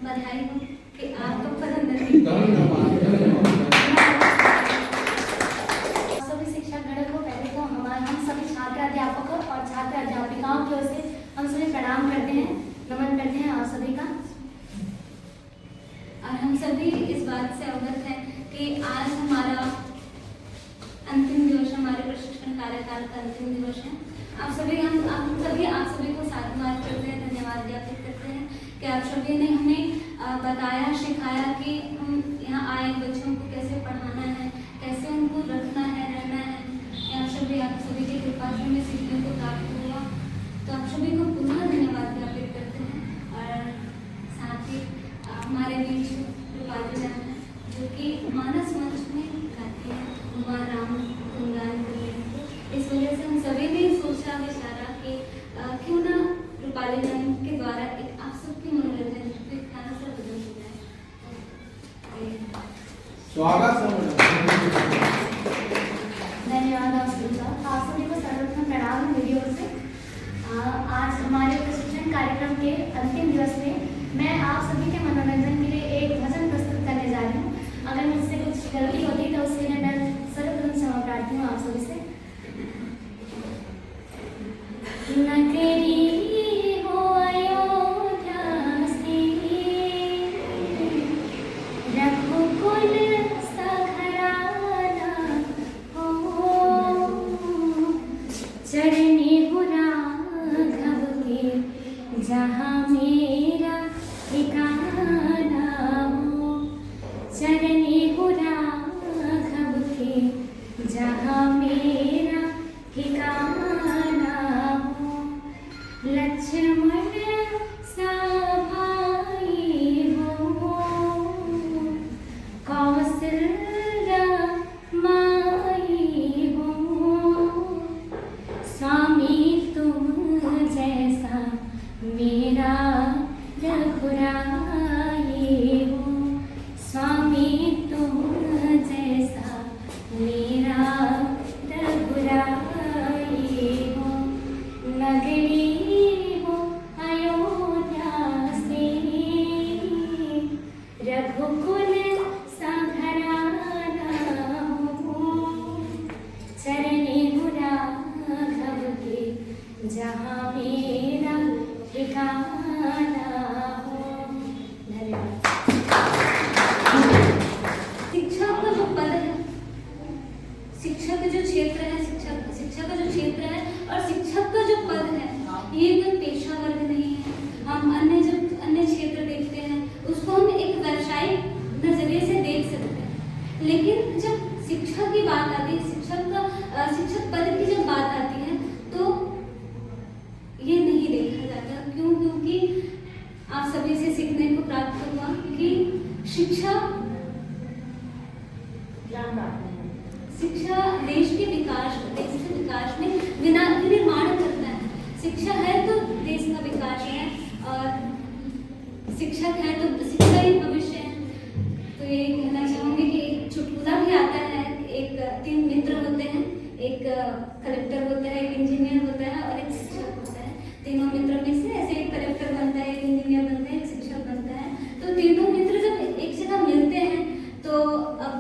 बधाई हो कि आप तो सभी शिक्षा घटक को पहले तो हम सभी छात्र अध्यापकों और छात्र अध्यापिकाओं की ओर से हम सभी प्रणाम करते हैं, नमन करते हैं आप सभी का। और हम सभी इस बात से अवगत हैं कि आज हमारा अंतिम दिवस, हमारे प्रशिक्षण कार्यकाल का अंतिम दिवस है। आप सभी आप सभी को साधुवाद करते हैं, धन्यवाद ज्ञापित करते हैं कि आप सभी ने हमें बताया, सिखाया कि हम यहाँ आए बच्चों को कैसे पढ़ाना है, कैसे उनको रखना है, रहना है। आप सभी की कृपा से हमें सीखने को प्राप्त हुआ, तो आप सभी को पुनः धन्यवाद ज्ञापित करते हैं। और साथ ही हमारे बीच रूपाली जान है जो कि मानस मंच में गाती है, उमा राम गुणगान करते हैं। इस वजह से हम सभी ने सोचा विचारा कि क्यों ना रूपाली जान के द्वारा एक आप सबके मनोरंजन खाना सा बदल हो जाए। स्वागत धन्यवाद आप सभी को सर्वप्रथम प्रणाम मेरी ओर से। आज हमारे प्रशिक्षण कार्यक्रम के अंतिम दिवस में मैं आप सभी के मनोरंजन के लिए एक भजन प्रस्तुत करने जा रही हूँ। अगर मुझसे कुछ गलती होती तो उसके लिए मैं सर्वप्रथम क्षमा प्रार्थी हूँ आप सभी से। नगरी हो अयोध्या सी, रघुकुल सघराना हो, चरनी हो राघव के जहाँ मेरा ठिकाना हो, चरनी हो राघव के जहाँ मेरा ठिकाना हो। लक्ष्मण सा भाई हो, कौशल्या माई हो, स्वामी तुम जैसा मेरा रघुराई हो, स्वामी तुम जैसा मेरा शिक्षा देश के विकास में विनिर्माण करता है। शिक्षा है तो देश का विकास है, और शिक्षक है तो शिक्षा ही भविष्य है। तो ये कहना चाहूंगी कि एक चुटकुला भी आता है। एक 3 मित्र होते हैं, एक कलेक्टर होता है, एक इंजीनियर होता है और एक शिक्षक होता है। तीनों मित्रों में से ऐसे एक कलेक्टर बनता है, एक इंजीनियर बनता है, एक शिक्षक बनता है। तो तीनों मित्र जब एक जगह मिलते हैं तो अब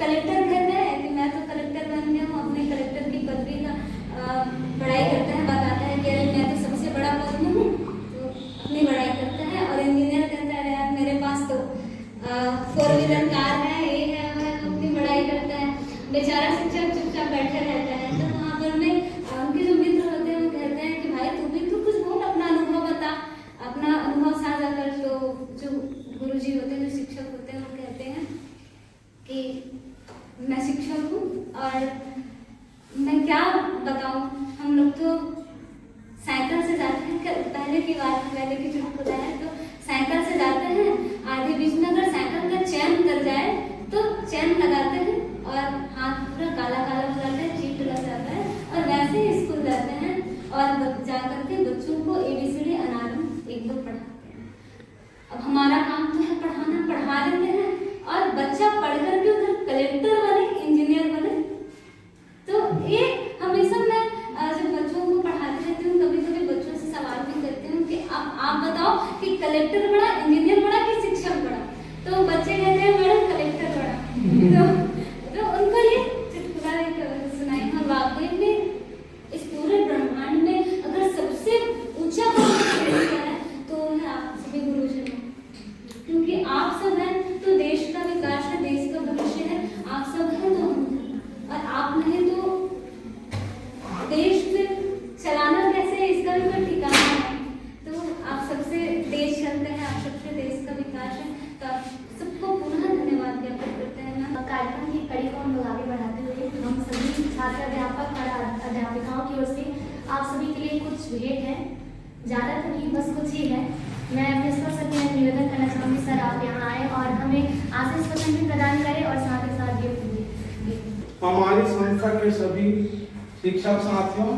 कलेक्टर कहता है कि मैं तो कलेक्टर बन गया हूँ, अपने कलेक्टर की पदवी का बड़ाई करता है, बताता है कि अरे मैं तो सबसे बड़ा पद में हूँ, तो अपनी बड़ाई करता है। और इंजीनियर कहता है यार मेरे पास तो 4 व्हीलर कार है, ये है, अपनी बड़ाई करता है। बेचारा शिक्षक चुपचाप बैठे रहता है। तो वहाँ पर में उनके जो मित्र होते हैं वो कहते हैं कि भाई तू भी तो कुछ बोल, अपना अनुभव बता, अपना अनुभव साझा कर। तो जो गुरुजी होते हैं, जो शिक्षक होते हैं, वो कहते हैं कि मैं शिक्षक हूँ और मैं क्या बताऊँ, हम लोग तो साइकिल से जाते हैं। पहले की चुटकुला है, तो साइकिल से जाते हैं, आधे बीच में अगर साइकिल का चैन उतर जाए तो चैन लगाते हैं और हाथ पूरा काला काला हो जाता है, चीट लग जाता है, और वैसे ही स्कूल जाते हैं और जा करके बच्चों को ABCD अनारम 1-2 पढ़ाते हैं। अब हमारा काम तो है पढ़ाना, पढ़ा लेते हैं और बच्चा पढ़ करके उधर कलेक्टर बने, इंजीनियर बने। तो ये हमेशा मैं जब बच्चों को पढ़ाती रहती हूँ, कभी कभी बच्चों से सवाल भी करती हूँ कि आप बताओ कि कलेक्टर बड़ा, इंजीनियर बड़ा कि शिक्षक बड़ा? तो बच्चे कहते हैं मैडम कलेक्टर बड़ा। तो उनको ये चुटकुला सुनाई। और वाकई में इस पूरे ब्रह्मांड में अगर सबसे ऊंचा है तो है आप सभी गुरुजन, क्योंकि आप सब हैं तो देश का विकास है, देश का भविष्य है। आप सब हैं तो हम हैं, और आप नहीं तो देश में चलाना कैसे है इसका भी कोई ठिकाना है। तो आप सबसे देश चलते हैं, आप सबसे देश का विकास है। तो आप सबको पुनः धन्यवाद ज्ञापित करते हैं। कार्यक्रम की कड़ी को हम लोग आगे बढ़ाते हुए हम सभी छात्र अध्यापक और अध्यापिकाओं की ओर से आप सभी के लिए कुछ भेंट है, ज़्यादा तो नहीं, बस कुछ ही है। मैं प्रिंसिपल सर से निवेदन करना चाहूँगी सर आप यहाँ आए और हमें आशीष वचन भी प्रदान करें और साथ ही साथ गिफ्ट। हमारी संस्था के सभी शिक्षक साथियों,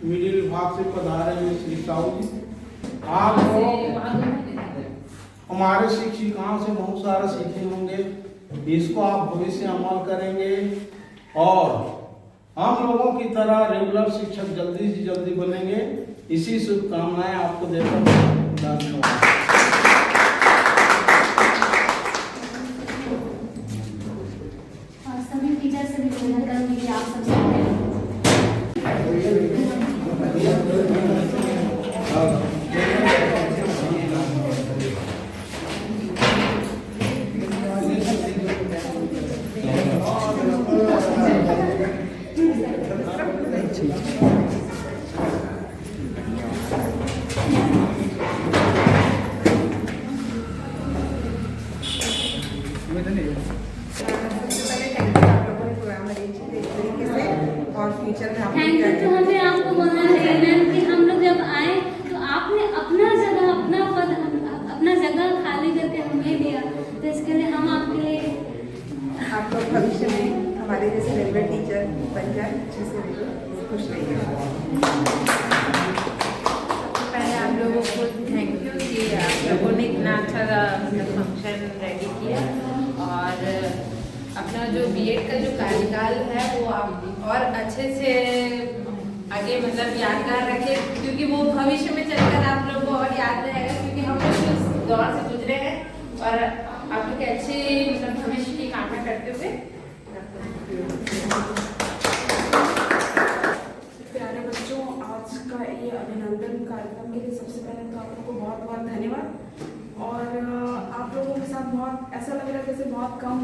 मिडिल विभाग से पधारे हुए शिक्षाओं जी, आप लोग हमारे शिक्षिकाओं से बहुत सारा सीखे होंगे। इसको आप भविष्य अमल करेंगे और हम लोगों की तरह रेगुलर शिक्षक जल्दी से जल्दी बनेंगे। इसी शुभकामनाएं आपको देकर धन्यवाद। सभी टीचर से भी निवेदन करूँगी कि आप सबसे थैंक यू। तो हमें आपको बोलना चाहिए मैम कि हम लोग जब आए तो आपने अपना जगह, अपना पद, अपना जगह खाली करके हमें दिया, तो इसके लिए हम आपके लिए आप लोग भविष्य में हमारे जैसे रेलवे टीचर बन जाए, जिससे खुश रहिए। पहले आप लोगों को थैंक यू कि आप लोगों ने इतना अच्छा फंक्शन रेडी किया और अपना जो बीएड का जो कार्यकाल है वो आप और अच्छे से आगे मतलब यादगार रखे, क्योंकि वो भविष्य में चलकर आप लोगों को और याद रहेगा, क्योंकि हम लोग उस दौर से गुजरे हैं और आप लोग के अच्छे मतलब भविष्य की कामना करते हुए। प्यारे बच्चों, आज का ये अभिनंदन कार्यक्रम के लिए सबसे पहले तो आप लोगों को बहुत बहुत धन्यवाद। और आप लोगों के साथ बहुत ऐसा लग रहा है जैसे बहुत कम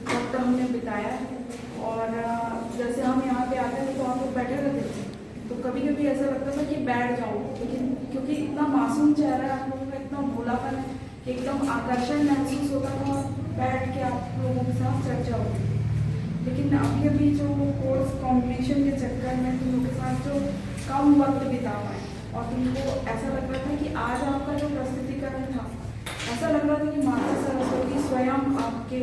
वक्त हमने बिताया है। और जैसे हम यहाँ पे आते थे तो आप लोग बैठे रहते थे, तो कभी कभी ऐसा लगता था कि बैठ जाओ, लेकिन क्योंकि इतना मासूम चेहरा है आप लोगों का, इतना भोलापन है कि एकदम आकर्षण महसूस होता था बैठ के आप लोगों के साथ चर्चा होती। लेकिन अभी अभी जो कोर्स कॉम्पिटिशन के चक्कर में तुम लोग के साथ जो कम वक्त बिता पाए और तुमको ऐसा लग रहा था कि आज आपका जो प्रस्तुतिकरण था, ऐसा लग रहा था कि माता सरस्वती स्वयं स्वयं आपके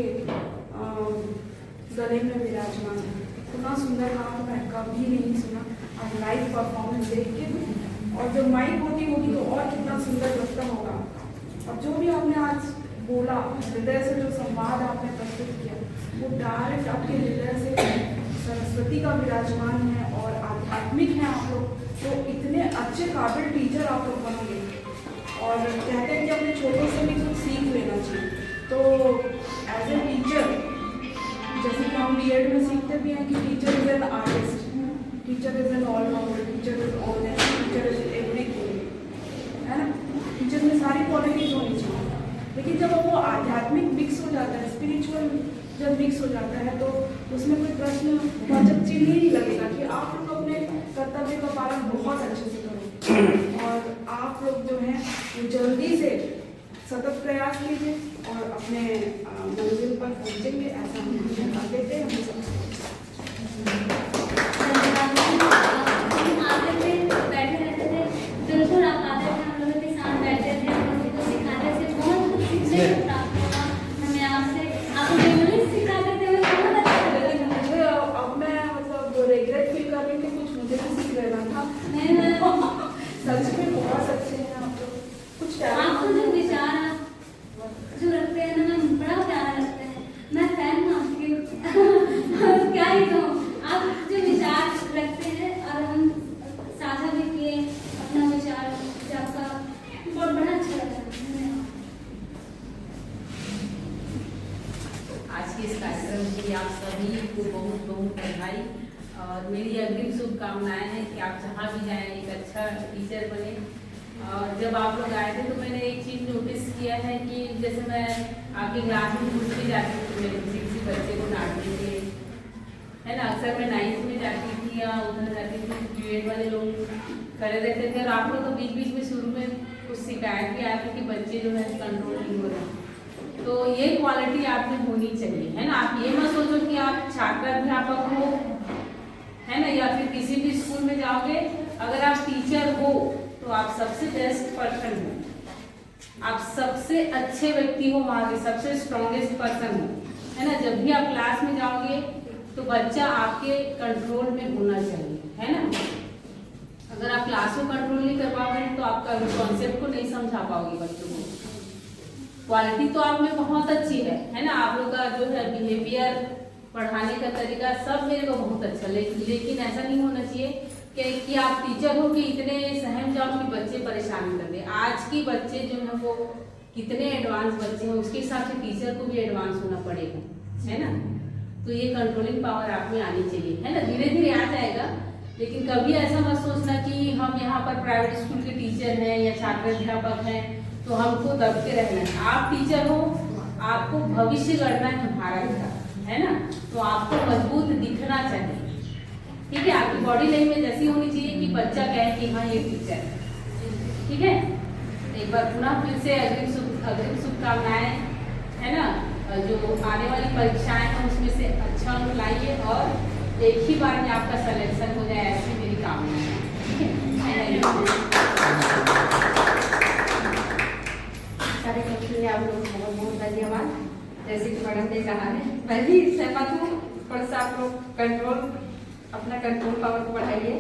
गले में विराजमान है। इतना सुंदर गाना मैं कभी नहीं सुना, आज लाइव परफॉर्मेंस देख के भी। और जब माइक होगी तो और कितना सुंदर लगता होगा आपका। और जो भी आपने आज बोला, हृदय से जो संवाद आपने प्रस्तुत किया, वो डायरेक्ट आपके हृदय से सरस्वती का विराजमान है और आध्यात्मिक है आप लोग। तो इतने अच्छे काबिल टीचर आप लोग बनोगे। और कहते हैं कि अपने छोटों से भी कुछ सीख लेना चाहिए। तो एज ए टीचर, जैसे कि हम बीएड में सीखते भी हैं कि teacher is an artist, teacher is an all-rounder, teacher is honest, teacher is everything, है ना। टीचर में सारी क्वालिटीज होनी चाहिए। लेकिन जब वो आध्यात्मिक मिक्स हो जाता है, स्पिरिचुअल जब मिक्स हो जाता है, तो उसमें कोई प्रश्न वाचक चिन्ह ही नहीं लगेगा कि आप लोग अपने कर्तव्य का पालन बहुत अच्छे से करो। और आप लोग जो हैं वो जल्दी से सतत प्रयास कीजिए और अपने मंजिल पर पहुंचेंगे, ऐसा हम धन्यवाद देते हैं। हम सब आगे में बैठे रहते थे, बिल्कुल आप आते थे, हम लोगों के साथ बैठते थे, हम लोगों को सिखाते थे, बहुत कुछ सीखने को प्राप्त हुआ हमें आपसे। आप इंग्लिश सिखाते थे, हमें बहुत अच्छा लगा था। मुझे अब मैं मतलब रिग्रेट फील कर रही हूँ कि कुछ मुझे भी सीख लेना था। मैं सच में बहुत अच्छे हैं आप लोग। कुछ आपको जो विचार जो रखते हैं ना, मैं बड़ा प्यारा लगता है। मैं फैन हूँ आपकी। क्या ही कहूँ, आप जो विचार रखते हैं और हम साझा भी किए अपना विचार, आपका बहुत बड़ा अच्छा लगा। धन्यवाद। आज के इस कार्यक्रम के लिए आप सभी को बहुत बहुत बधाई और मेरी अग्रिम शुभकामनाएं हैं कि आप जहाँ भी जाएं एक अच्छा टीचर बने। और जब आप लोग आए थे तो मैंने एक चीज़ नोटिस किया है कि जैसे मैं आपकी क्लास में घुस भी जाती थी, मेरे किसी बच्चे को डांटने के, है ना। अक्सर मैं 9th में जाती थी या उधर जाती थी, बीएड वाले लोग खड़े रहते थे और आप लोग तो बीच बीच में शुरू में कुछ शिकायत भी आया था कि बच्चे जो है कंट्रोल नहीं हो रहे। तो ये क्वालिटी आप में होनी चाहिए, है ना। आप ये मत सोचो कि आप छात्र अध्यापक हो, है ना, या फिर किसी भी स्कूल में जाओगे, अगर आप टीचर हो तो आप सबसे बेस्ट पर्सन हो, आप सबसे अच्छे व्यक्ति हो, वहाँ के सबसे स्ट्रॉन्गेस्ट पर्सन हो, है ना। जब भी आप क्लास में जाओगे तो बच्चा आपके कंट्रोल में होना चाहिए, है ना। अगर आप क्लास को कंट्रोल नहीं कर पाओगे तो आपका कॉन्सेप्ट को नहीं समझा पाओगे बच्चों को। क्वालिटी तो आप में बहुत अच्छी है ना। आप लोग का जो है बिहेवियर, पढ़ाने का तरीका सब मेरे को बहुत अच्छा, लेकिन ऐसा नहीं होना चाहिए कि आप टीचर हो कि इतने सहम जाओ कि बच्चे परेशान कर दे। आज की बच्चे जो है वो कितने एडवांस बच्चे हैं, उसके हिसाब से टीचर को भी एडवांस होना पड़ेगा, है ना। तो ये कंट्रोलिंग पावर आप में आनी चाहिए, है ना। धीरे धीरे आ जाएगा, लेकिन कभी ऐसा मत सोचना कि हम यहाँ पर प्राइवेट स्कूल के टीचर हैं या छात्र अध्यापक हैं तो हमको दबके रहना है। आप टीचर हो, आपको भविष्य गढ़ना है भारत का, है ना। तो आपको मजबूत दिखना चाहिए, ठीक है। आपकी बॉडी लैंग्वेज ऐसी होनी चाहिए कि बच्चा कहे कि हाँ ये टीचर है, ठीक है। एक बार पुनः फिर से अग्रिम शुभकामनाएं, है ना। जो आने वाली परीक्षाएं हैं उसमें से अच्छा अंक लाइए और एक ही बार में आपका सिलेक्शन हो जाए, ऐसी मेरी कामना है, ठीक है। कार्यक्रम के लिए आप लोग को बहुत बहुत धन्यवाद। जैसे कि मैडम ने कहा है, मैं भी सहमत हूँ। थोड़ा सा आप लोग अपना कंट्रोल पावर को बढ़ाइए,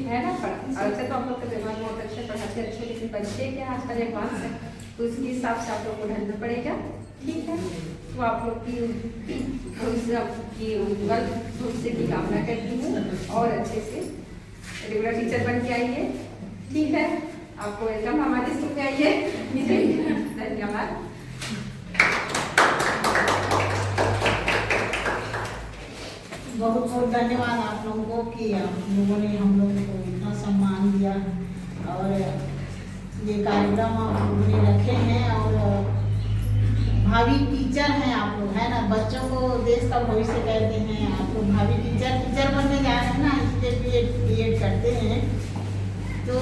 है ना। अच्छा तो आप लोग का दिमाग बहुत अच्छे, पढ़ाते अच्छे, लेकिन बच्चे क्या आजकल एडवांस है तो उसके हिसाब से आप लोग को ढलना पड़ेगा, ठीक है। तो आप लोग की उज्ज्वल भविष्य की कामना करती हूँ और अच्छे से रेगुलर टीचर बन के आइए, ठीक है। आपको वेलकम हमारे स्कूल में आइए, धन्यवाद। बहुत बहुत धन्यवाद आप लोगों को कि आप लोगों ने हम लोगों को इतना सम्मान दिया और ये कार्यक्रम आप लोगों ने रखे हैं। और भावी टीचर हैं आप लोग, है ना। बच्चों को देश का भविष्य कहते हैं, आप लोग भावी टीचर बनने जा रहे हैं ना, इसलिए बीएड करते हैं। तो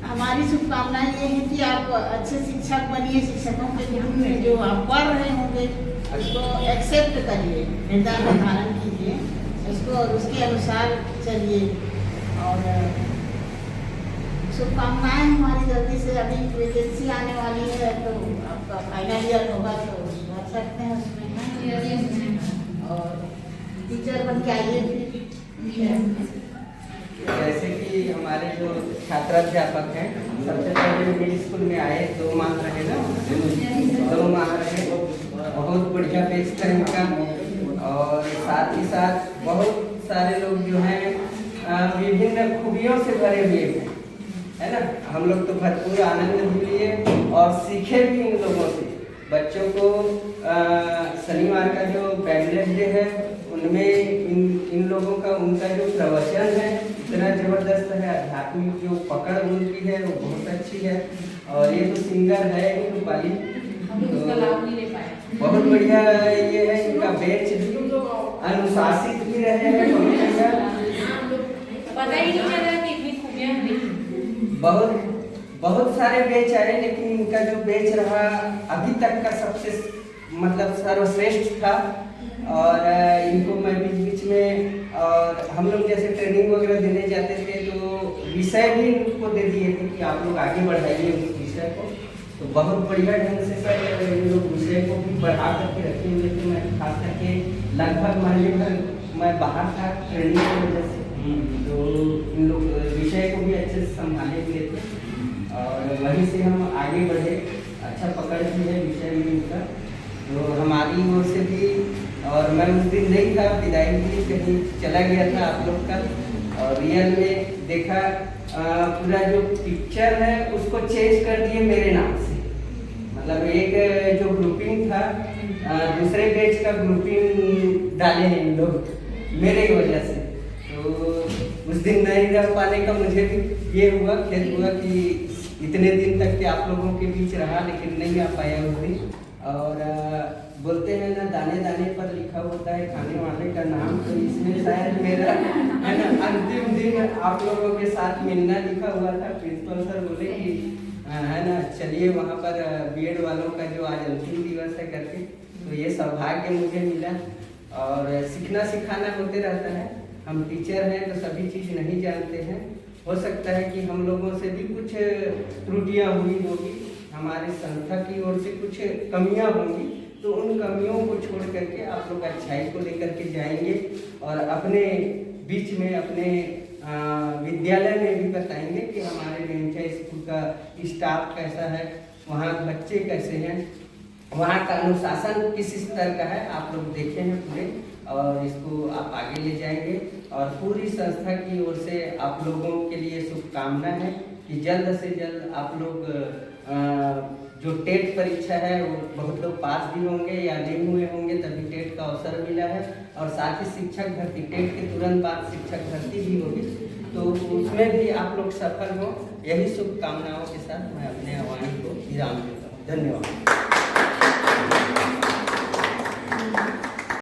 हमारी शुभकामनाएं ये है कि आप अच्छे शिक्षक बनिए, शिक्षकों के गुण में जो आप पढ़ रहे होंगे उसको एक्सेप्ट करिए, हृदय में धारण कीजिए उसको और उसके अनुसार चलिए। और शुभकामनाएं हमारी जल्दी से, अभी वैकेंसी आने वाली है तो आपका फाइनल ईयर होगा तो सकते हैं उसमें और टीचर बन के आइए। जैसे कि हमारे जो छात्राध्यापक हैं, सबसे पहले मिडिल स्कूल में आए 2 माह रहे ना, 2 माह रहे, बहुत बढ़िया पेश था इनका। और साथ ही साथ बहुत सारे लोग जो हैं विभिन्न खूबियों से भरे हुए हैं, है ना। हम लोग तो भरपूर आनंद भी लिए और सीखे भी इन लोगों से। बच्चों को शनिवार का जो बैडलेस डे है उनमें इन लोगों का उनका जो प्रवचन है इतना जबरदस्त है, आध्यात्मिक जो पकड़ उनकी है वो बहुत अच्छी है। और ये तो सिंगर है ही रूपाली, तो बहुत बढ़िया ये है। इनका बैच भी अनुशासित भी रहे हैं, बहुत बढ़िया, पता ही नहीं चला कि इतनी खूबियां हैं। बहुत सारे बैच आए, लेकिन इनका जो बैच रहा अभी तक का सबसे मतलब सर्वश्रेष्ठ था। और इनको मैं बीच बीच में और हम लोग जैसे ट्रेनिंग वगैरह देने जाते थे तो विषय भी इनको दे दिए थे कि आप लोग आगे बढ़ाइए उस विषय को। तो बहुत बढ़िया ढंग से सर इन लोग विषय को भी बढ़ा करके रखे हुए थे। मैं खास करके लगभग महीने भर मैं बाहर था ट्रेनिंग की वजह से, तो इन लोग विषय को भी अच्छे से संभाले हुए थे और वहीं से हम आगे बढ़े। अच्छा पकड़ भी है विषय में इनका, तो हमारी ओर से भी। और मैं उस दिन नहीं था, विदाई भी कहीं चला गया था आप लोग का, और रियल में देखा पूरा जो पिक्चर है उसको चेंज कर दिए मेरे नाम से। मतलब एक जो ग्रुपिंग था दूसरे बैच का ग्रुपिंग डाले हैं इन लोग मेरे की वजह से। तो उस दिन नहीं रह पाने का मुझे भी ये हुआ, खेद हुआ कि इतने दिन तक के आप लोगों के बीच रहा लेकिन नहीं आ पाया उस दिन। और बोलते हैं ना दाने दाने पर लिखा होता है खाने वाले का नाम, तो इसमें शायद मेरा है ना अंतिम दिन आप लोगों के साथ मिलना लिखा हुआ था। प्रिंसिपल सर बोले कि है ना चलिए वहाँ पर बीएड वालों का जो आज अंतिम दिवस है करके, तो ये सौभाग्य मुझे मिला। और सीखना सिखाना होते रहता है, हम टीचर हैं तो सभी चीज़ नहीं जानते हैं। हो सकता है कि हम लोगों से भी कुछ त्रुटियाँ हुई होगी, हमारे संस्था की ओर से कुछ कमियाँ होंगी, तो उन कमियों को छोड़ करके आप लोग अच्छाई को लेकर के जाएंगे और अपने बीच में अपने विद्यालय में भी बताएंगे कि हमारे वेंचर स्कूल का स्टाफ कैसा है, वहाँ बच्चे कैसे हैं, वहाँ का अनुशासन किस स्तर का है, आप लोग देखे हैं पूरे। और इसको आप आगे ले जाएंगे और पूरी संस्था की ओर से आप लोगों के लिए शुभकामना है कि जल्द से जल्द आप लोग जो टेट परीक्षा है वो बहुत लोग पास भी होंगे या नहीं हुए होंगे, तभी टेट का अवसर मिला है। और साथ ही शिक्षक भर्ती, टेट के तुरंत बाद शिक्षक भर्ती भी होगी, तो उसमें भी आप लोग सफल हों। यही शुभकामनाओं के साथ मैं अपने वाणी को विराम देता हूँ। धन्यवाद।